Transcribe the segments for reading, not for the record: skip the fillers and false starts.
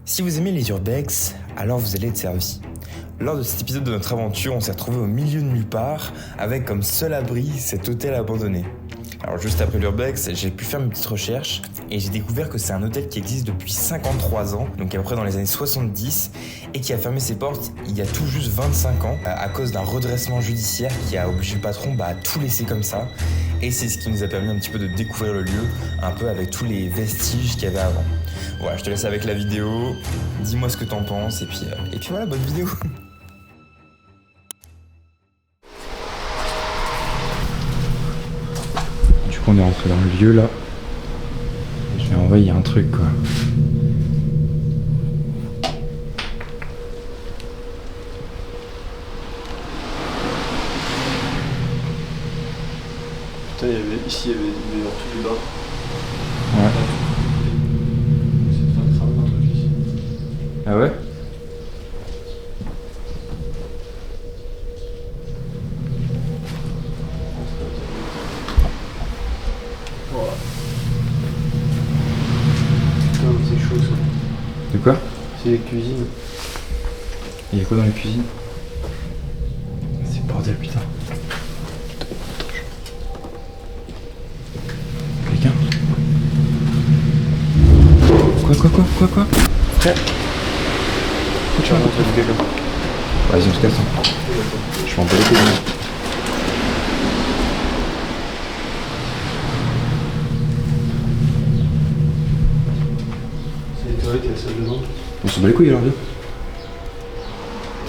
Si vous aimez les urbex, alors vous allez être servi. Lors de cet épisode de notre aventure, on s'est retrouvé au milieu de nulle part, avec comme seul abri cet hôtel abandonné. Alors juste après l'urbex, j'ai pu faire une petite recherche et j'ai découvert que c'est un hôtel qui existe depuis 53 ans, donc à peu près dans les années 70, et qui a fermé ses portes il y a tout juste 25 ans, à cause d'un redressement judiciaire qui a obligé le patron à tout laisser comme ça. Et c'est ce qui nous a permis un petit peu de découvrir le lieu, un peu avec tous les vestiges qu'il y avait avant. Voilà, je te laisse avec la vidéo, dis-moi ce que t'en penses, et puis voilà, bonne vidéo. Du coup on est rentré dans le lieu là. Et en vrai il y a un truc quoi. Putain, ici il y avait dans tous les bars. Ouais. C'est très grave un truc ici. Ah ouais? Voilà. Putain, mais c'est chaud ça. De quoi? C'est les cuisines. Il y a quoi dans les cuisines? C'est le bordel putain. Quelqu'un? Quoi? Frère? Tu vas rentrer avec quelqu'un. Vas-y on se casse. Je m'en bats les couilles. C'est les toilettes et la salle de bain. On s'en bat les couilles alors viens.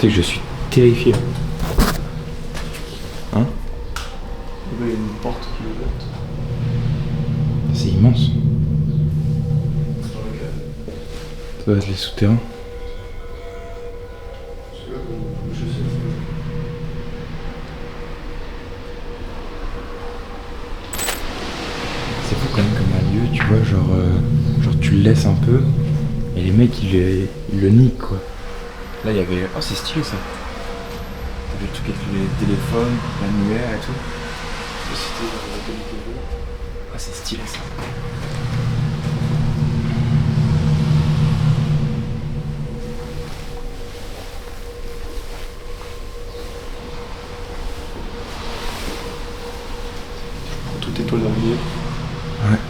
Tu sais que je suis terrifié. Hein? Il y a une porte qui est ouverte. C'est immense. Dans lequel. Ça doit être les souterrains. C'est là comme je sais. C'est fou quand même comme un lieu, tu vois, genre tu le laisses un peu et les mecs ils le niquent quoi. Là il y avait... Oh c'est stylé ça. T'as vu le truc avec les téléphones, l'annuaire et tout. C'était la qualité de l'eau. Ah c'est stylé ça. Tout étoile d'araignée. Ouais.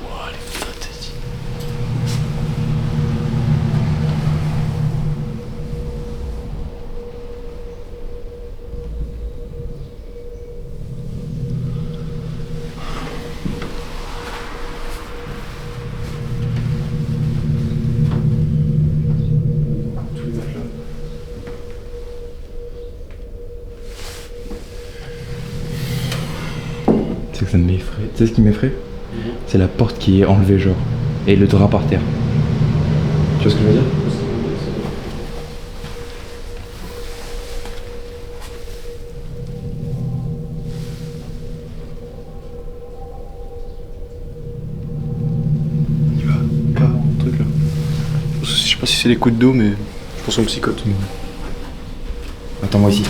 Wouah, elle est fantastique. Tous les matelas. C'est que ça m'effraie. Tu sais ce qui m'effraie? C'est la porte qui est enlevée genre. Et le drap par terre. Tu vois ce que je veux dire? Il va pas avoir un truc là. Je sais pas si c'est les coups de dos, mais je pense qu'on psychote. Attends-moi ici.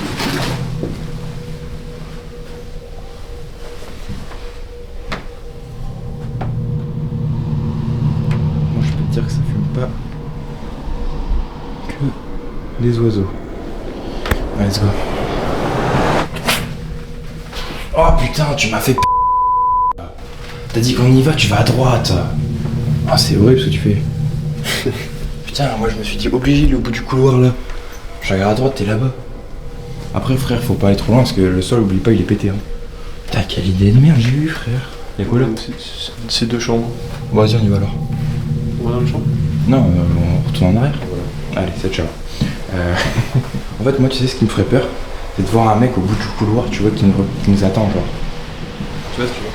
Moi je peux te dire que ça fume pas que des oiseaux. Allez, let's go. Oh putain, tu m'as fait T'as dit qu'on y va, tu vas à droite. Ah c'est horrible ce que tu fais. Putain, moi je me suis dit obligé, il est au bout du couloir là. Je regarde à droite, t'es là-bas. Après frère, faut pas aller trop loin parce que le sol, oublie pas, il est pété. Hein. Putain, quelle idée de merde j'ai eu frère. Y'a quoi là? C'est deux chambres. Vas-y, on y va alors. On va dans le chambre. Non, on retourne en arrière. Voilà. Allez, c'est ciao. En fait, moi, tu sais ce qui me ferait peur? C'est de voir un mec au bout du couloir, tu vois, qui nous attend, genre. Tu vois ce que tu vois.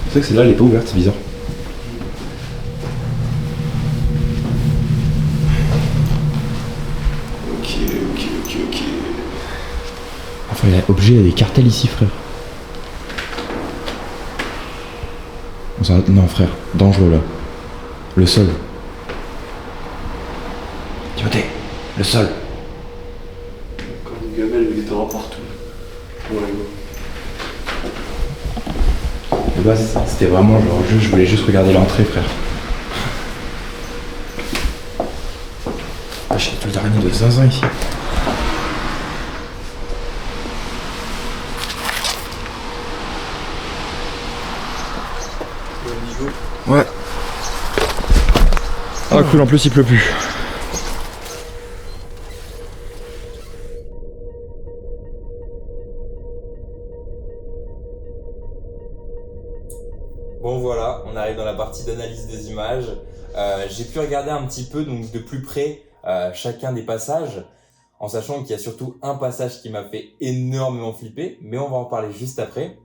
Tu sais que celle-là, elle est pas ouverte, c'est bizarre. Ok. Enfin, il y a obligé, il y a des cartels ici, frère. Non, frère, dangereux là. Le sol. Timothée, le sol. Comme une gamelle avec des draps partout. Ouais, De base, c'était vraiment genre, je voulais juste regarder l'entrée, frère. J'ai les toiles d'araignée de zinzin ici. Ouais. Ah cool, en plus il pleut plus. Bon voilà, on arrive dans la partie d'analyse des images. J'ai pu regarder un petit peu donc de plus près chacun des passages, en sachant qu'il y a surtout un passage qui m'a fait énormément flipper, mais on va en parler juste après.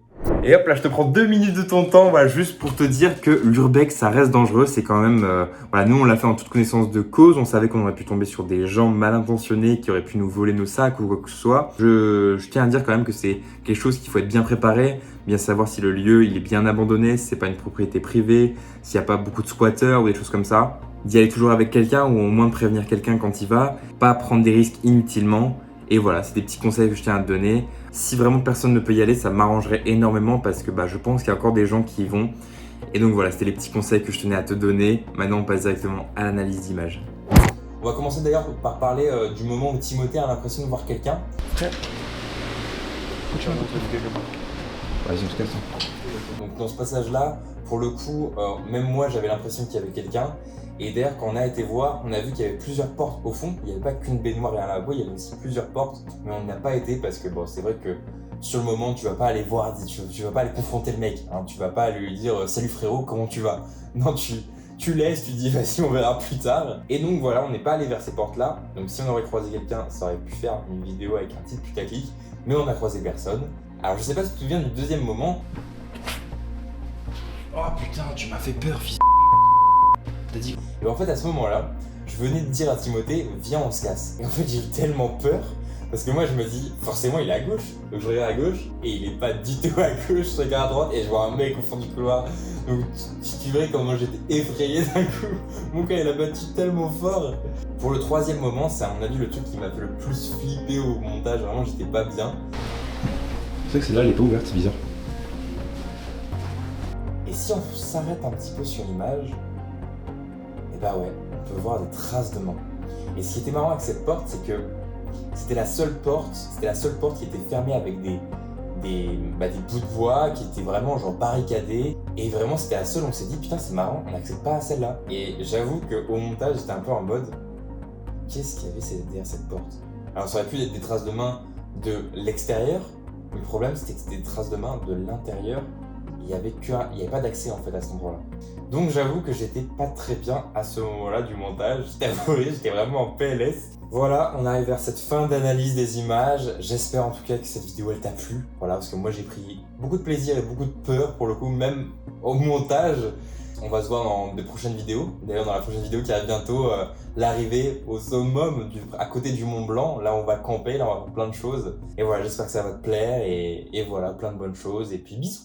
Et hop là, je te prends 2 minutes de ton temps, voilà, juste pour te dire que l'urbex, ça reste dangereux. C'est quand même, voilà, nous on l'a fait en toute connaissance de cause. On savait qu'on aurait pu tomber sur des gens mal intentionnés qui auraient pu nous voler nos sacs ou quoi que ce soit. Je tiens à dire quand même que c'est quelque chose qu'il faut être bien préparé, bien savoir si le lieu il est bien abandonné, si c'est pas une propriété privée, s'il n'y a pas beaucoup de squatteurs ou des choses comme ça. D'y aller toujours avec quelqu'un ou au moins de prévenir quelqu'un quand il va, pas prendre des risques inutilement. Et voilà, c'est des petits conseils que je tiens à te donner. Si vraiment personne ne peut y aller, ça m'arrangerait énormément parce que je pense qu'il y a encore des gens qui y vont. Et donc voilà, c'était les petits conseils que je tenais à te donner. Maintenant, on passe directement à l'analyse d'images. On va commencer d'ailleurs par parler du moment où Timothée a l'impression de voir quelqu'un. Frère, tu vas montrer du quelqu'un. Vas-y, en tout cas, ça. Donc dans ce passage-là, pour le coup, même moi j'avais l'impression qu'il y avait quelqu'un. Et d'ailleurs, quand on a été voir, on a vu qu'il y avait plusieurs portes au fond. Il n'y avait pas qu'une baignoire et un lavabo, il y avait aussi plusieurs portes. Mais on n'y a pas été parce que bon, c'est vrai que sur le moment, tu vas pas aller voir, tu vas pas aller confronter le mec. Hein, tu vas pas lui dire salut frérot, comment tu vas? Non, tu laisses, tu dis vas-y, on verra plus tard. Et donc voilà, on n'est pas allé vers ces portes-là. Donc si on aurait croisé quelqu'un, ça aurait pu faire une vidéo avec un titre putaclic. Mais on a croisé personne. Alors je sais pas si tu te souviens du deuxième moment. Oh putain, tu m'as fait peur, fils. T'as dit. Et en fait, à ce moment-là, je venais de dire à Timothée, viens, on se casse. Et en fait, j'ai eu tellement peur, parce que moi, je me dis, forcément, il est à gauche. Donc, je regarde à gauche, et il est pas du tout à gauche, je regarde à droite, et je vois un mec au fond du couloir. Donc, tu verrais comment j'étais effrayé d'un coup. Mon cœur, il a battu tellement fort. Pour le troisième moment, c'est à mon avis le truc qui m'a fait le plus flipper au montage. Vraiment, j'étais pas bien. C'est vrai que celle-là, elle est pas ouverte, c'est bizarre. Et si on s'arrête un petit peu sur l'image, bah ouais, on peut voir des traces de main. Et ce qui était marrant avec cette porte, c'est que c'était la seule porte qui était fermée avec des bouts de bois qui étaient vraiment genre barricadés. Et vraiment, c'était la seule, on s'est dit, putain, c'est marrant, on n'accède pas à celle-là. Et j'avoue qu'au montage, j'étais un peu en mode, qu'est-ce qu'il y avait derrière cette porte? Alors, ça aurait pu être des traces de main de l'extérieur, mais le problème, c'était que c'était des traces de main de l'intérieur. Il n'y avait pas d'accès en fait à cet endroit-là. Donc j'avoue que j'étais pas très bien à ce moment-là du montage. J'étais vraiment en PLS. Voilà, on arrive vers cette fin d'analyse des images. J'espère en tout cas que cette vidéo elle t'a plu. Voilà, parce que moi j'ai pris beaucoup de plaisir et beaucoup de peur pour le coup, même au montage. On va se voir dans de prochaines vidéos. D'ailleurs dans la prochaine vidéo qui arrive bientôt, l'arrivée au summum à côté du Mont Blanc. Là on va camper, là on va faire plein de choses. Et voilà, j'espère que ça va te plaire et voilà, plein de bonnes choses. Et puis bisous.